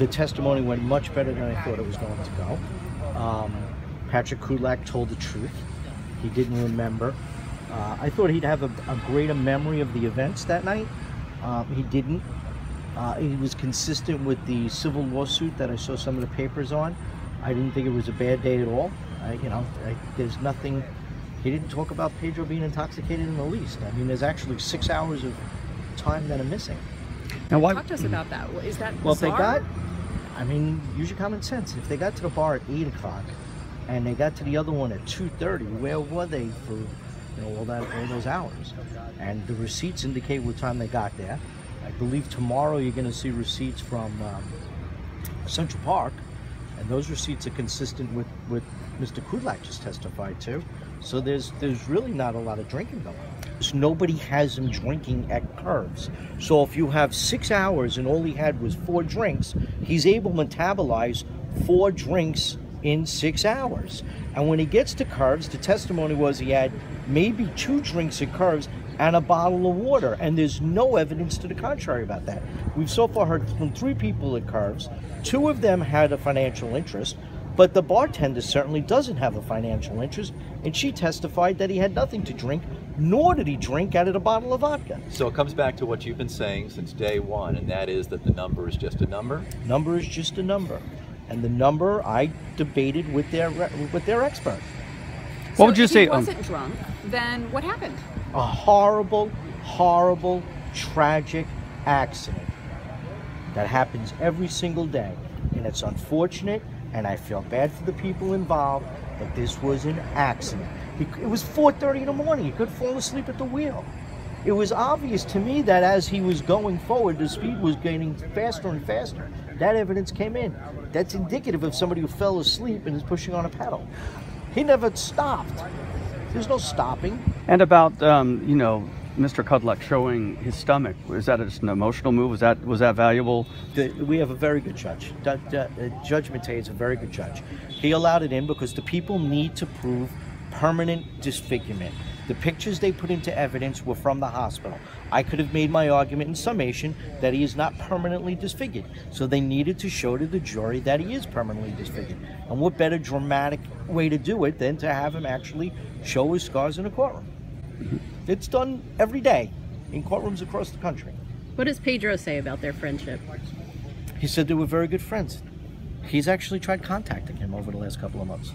The testimony went much better than I thought it was going to go. Patrik Kudlac told the truth. He didn't remember. I thought he'd have a greater memory of the events that night. He didn't. He was consistent with the civil lawsuit that I saw some of the papers on. I didn't think it was a bad day at all. There's nothing. He didn't talk about Pedro being intoxicated in the least. I mean, there's actually 6 hours of time that are missing. Now, why? Talk to us about that. Is that bizarre? Well, if they got, I mean, use your common sense. If they got to the bar at 8 o'clock and they got to the other one at 2:30, where were they for all those hours? And the receipts indicate what time they got there. I believe tomorrow you're going to see receipts from Central Park, and those receipts are consistent with what Mr. Kudlac just testified to. So there's really not a lot of drinking going on. Nobody has him drinking at Curves. So if you have 6 hours and all he had was 4 drinks, he's able to metabolize 4 drinks in 6 hours. And when he gets to Curves, the testimony was he had maybe 2 drinks at Curves and a bottle of water, and there's no evidence to the contrary about that. We've so far heard from 3 people at Curves. 2 of them had a financial interest, but the bartender certainly doesn't have a financial interest, and she testified that he had nothing to drink, nor did he drink out of a bottle of vodka. So it comes back to what you've been saying since day one, and that is that the number is just a number? Number is just a number. And the number I debated with their expert. What would you say? If he wasn't drunk, then what happened? A horrible, horrible, tragic accident that happens every single day. And it's unfortunate, and I feel bad for the people involved, but this was an accident. It was 4:30 in the morning. He could fall asleep at the wheel. It was obvious to me that as he was going forward, the speed was getting faster and faster. That evidence came in. That's indicative of somebody who fell asleep and is pushing on a pedal. He never stopped. There's no stopping. And about, Mr. Kudlac showing his stomach, was that just an emotional move? Was that valuable? We have a very good judge. Judge Matei is a very good judge. He allowed it in because the people need to prove permanent disfigurement. The pictures they put into evidence were from the hospital. I could have made my argument in summation that he is not permanently disfigured. So they needed to show to the jury that he is permanently disfigured. And what better dramatic way to do it than to have him actually show his scars in a courtroom? It's done every day in courtrooms across the country. What does Pedro say about their friendship? He said they were very good friends. He's actually tried contacting him over the last couple of months.